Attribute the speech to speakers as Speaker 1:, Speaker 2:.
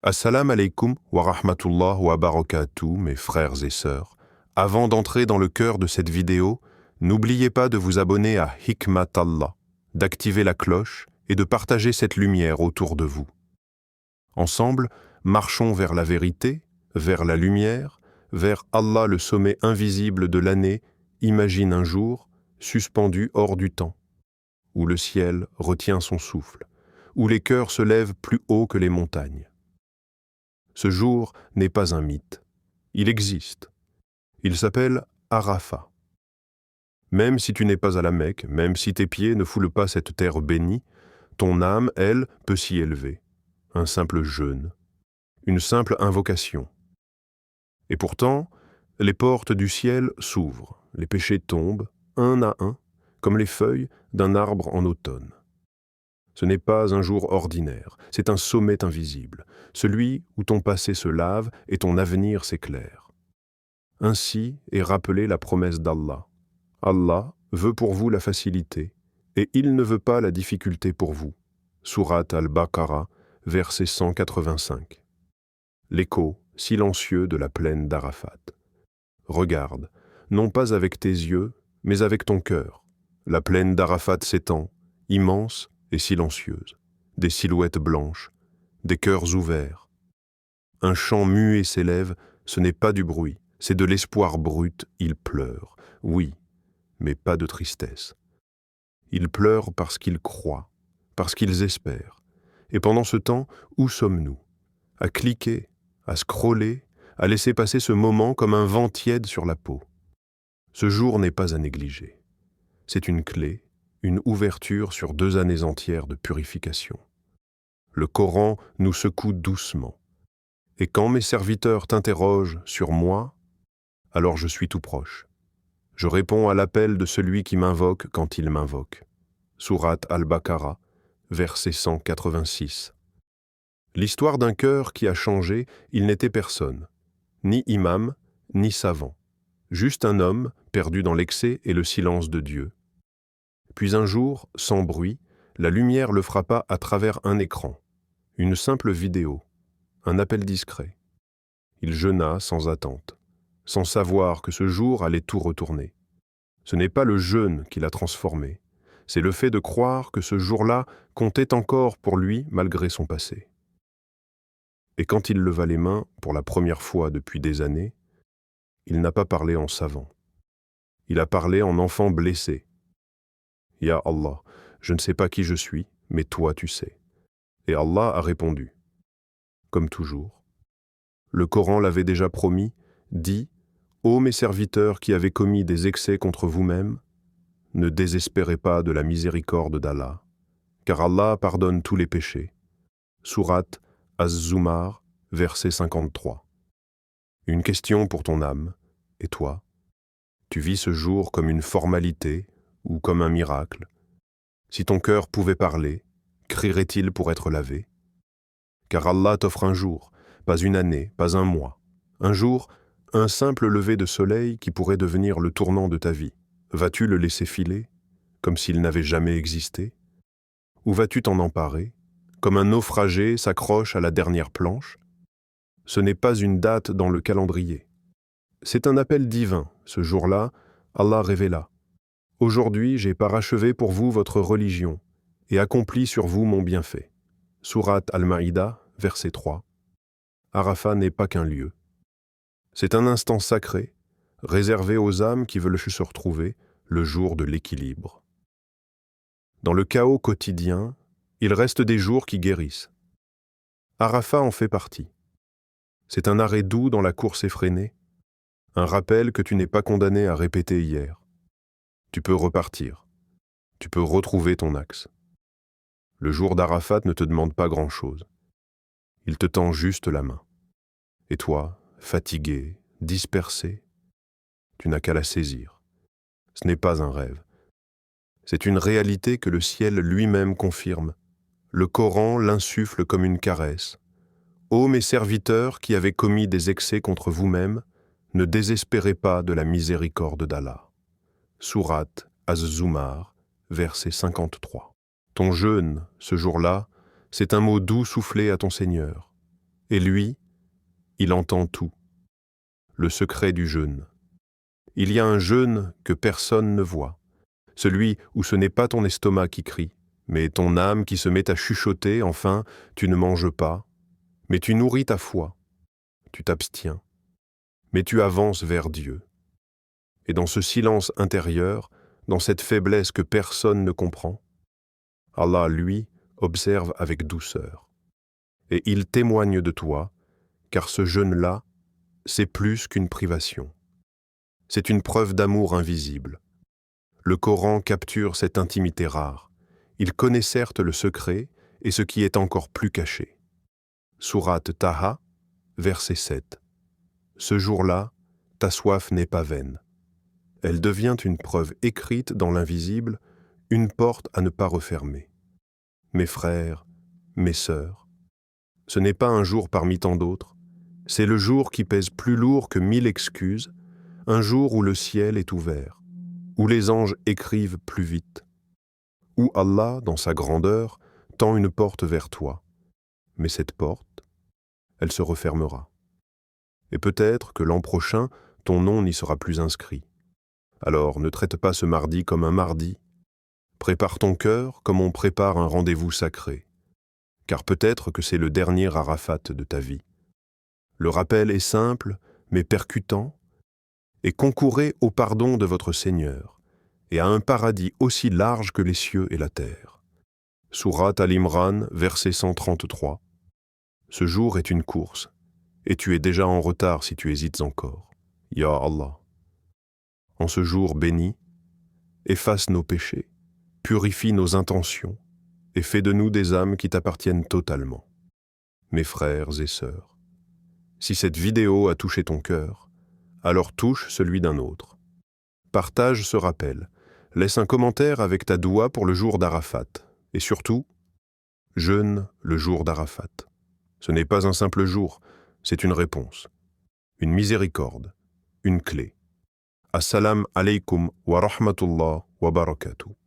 Speaker 1: Assalamu alaikum wa rahmatullah wa barakatuh, mes frères et sœurs. Avant d'entrer dans le cœur de cette vidéo, n'oubliez pas de vous abonner à Hikmat Allah, d'activer la cloche et de partager cette lumière autour de vous. Ensemble, marchons vers la vérité, vers la lumière, vers Allah le sommet invisible de l'année, imagine un jour, suspendu hors du temps, où le ciel retient son souffle, où les cœurs se lèvent plus haut que les montagnes. Ce jour n'est pas un mythe. Il existe. Il s'appelle Arafat. Même si tu n'es pas à la Mecque, même si tes pieds ne foulent pas cette terre bénie, ton âme, elle, peut s'y élever. Un simple jeûne. Une simple invocation. Et pourtant, les portes du ciel s'ouvrent, les péchés tombent, un à un, comme les feuilles d'un arbre en automne. Ce n'est pas un jour ordinaire, c'est un sommet invisible, celui où ton passé se lave et ton avenir s'éclaire. Ainsi est rappelée la promesse d'Allah. Allah veut pour vous la facilité, et il ne veut pas la difficulté pour vous. Sourate Al-Baqarah, verset 185. L'écho silencieux de la plaine d'Arafat. Regarde, non pas avec tes yeux, mais avec ton cœur. La plaine d'Arafat s'étend, immense et silencieuse. Des silhouettes blanches, des cœurs ouverts. Un chant muet s'élève, ce n'est pas du bruit, c'est de l'espoir brut, ils pleurent. Oui, mais pas de tristesse. Ils pleurent parce qu'ils croient, parce qu'ils espèrent. Et pendant ce temps, où sommes-nous? À cliquer, à scroller, à laisser passer ce moment comme un vent tiède sur la peau. Ce jour n'est pas à négliger. C'est une clé, une ouverture sur 2 années entières de purification. Le Coran nous secoue doucement. Et quand mes serviteurs t'interrogent sur moi, alors je suis tout proche. Je réponds à l'appel de celui qui m'invoque quand il m'invoque. Sourate Al-Baqarah, verset 186. L'histoire d'un cœur qui a changé, il n'était personne, ni imam, ni savant, juste un homme perdu dans l'excès et le silence de Dieu. Puis un jour, sans bruit, la lumière le frappa à travers un écran, une simple vidéo, un appel discret. Il jeûna sans attente, sans savoir que ce jour allait tout retourner. Ce n'est pas le jeûne qui l'a transformé, c'est le fait de croire que ce jour-là comptait encore pour lui malgré son passé. Et quand il leva les mains, pour la première fois depuis des années, il n'a pas parlé en savant. Il a parlé en enfant blessé. « Ya Allah, je ne sais pas qui je suis, mais toi tu sais. » Et Allah a répondu. Comme toujours. Le Coran l'avait déjà promis, dit « Ô mes serviteurs qui avez commis des excès contre vous-mêmes, ne désespérez pas de la miséricorde d'Allah, car Allah pardonne tous les péchés. » Sourate Az-Zumar, verset 53. Une question pour ton âme, et toi? Tu vis ce jour comme une formalité ou comme un miracle? Si ton cœur pouvait parler, crierait-il pour être lavé? Car Allah t'offre un jour, pas une année, pas un mois. Un jour, un simple lever de soleil qui pourrait devenir le tournant de ta vie. Vas-tu le laisser filer, comme s'il n'avait jamais existé? Ou vas-tu t'en emparer, comme un naufragé s'accroche à la dernière planche? Ce n'est pas une date dans le calendrier. C'est un appel divin. Ce jour-là, Allah révéla. Aujourd'hui, j'ai parachevé pour vous votre religion et accompli sur vous mon bienfait. Sourate Al-Maïda, verset 3. Arafat n'est pas qu'un lieu. C'est un instant sacré, réservé aux âmes qui veulent se retrouver le jour de l'équilibre. Dans le chaos quotidien, il reste des jours qui guérissent. Arafat en fait partie. C'est un arrêt doux dans la course effrénée, un rappel que tu n'es pas condamné à répéter hier. Tu peux repartir. Tu peux retrouver ton axe. Le jour d'Arafat ne te demande pas grand-chose. Il te tend juste la main. Et toi, fatigué, dispersé, tu n'as qu'à la saisir. Ce n'est pas un rêve. C'est une réalité que le ciel lui-même confirme. Le Coran l'insuffle comme une caresse. Ô mes serviteurs qui avez commis des excès contre vous-mêmes, ne désespérez pas de la miséricorde d'Allah. Sourate Az-Zumar, verset 53. Ton jeûne, ce jour-là, c'est un mot doux soufflé à ton Seigneur. Et lui, il entend tout, le secret du jeûne. Il y a un jeûne que personne ne voit, celui où ce n'est pas ton estomac qui crie, mais ton âme qui se met à chuchoter, enfin, tu ne manges pas, mais tu nourris ta foi, tu t'abstiens, mais tu avances vers Dieu. Et dans ce silence intérieur, dans cette faiblesse que personne ne comprend, Allah, lui, observe avec douceur. Et il témoigne de toi, car ce jeûne-là, c'est plus qu'une privation. C'est une preuve d'amour invisible. Le Coran capture cette intimité rare. Il connaît certes le secret et ce qui est encore plus caché. Sourate Taha, verset 7. Ce jour-là, ta soif n'est pas vaine. Elle devient une preuve écrite dans l'invisible, une porte à ne pas refermer. Mes frères, mes sœurs, ce n'est pas un jour parmi tant d'autres, c'est le jour qui pèse plus lourd que 1000 excuses, un jour où le ciel est ouvert, où les anges écrivent plus vite, où Allah, dans sa grandeur, tend une porte vers toi. Mais cette porte, elle se refermera. Et peut-être que l'an prochain, ton nom n'y sera plus inscrit. Alors ne traite pas ce mardi comme un mardi. Prépare ton cœur comme on prépare un rendez-vous sacré. Car peut-être que c'est le dernier Arafat de ta vie. Le rappel est simple, mais percutant, et concourez au pardon de votre Seigneur, et à un paradis aussi large que les cieux et la terre. Sourate Al-Imran, verset 133. Ce jour est une course, et tu es déjà en retard si tu hésites encore. Ya Allah. En ce jour béni, efface nos péchés, purifie nos intentions, et fais de nous des âmes qui t'appartiennent totalement. Mes frères et sœurs, si cette vidéo a touché ton cœur, alors touche celui d'un autre. Partage ce rappel, laisse un commentaire avec ta doua pour le jour d'Arafat, et surtout, jeûne le jour d'Arafat. Ce n'est pas un simple jour, c'est une réponse, une miséricorde, une clé. Assalamu alaikum wa rahmatullah wa barakatuh.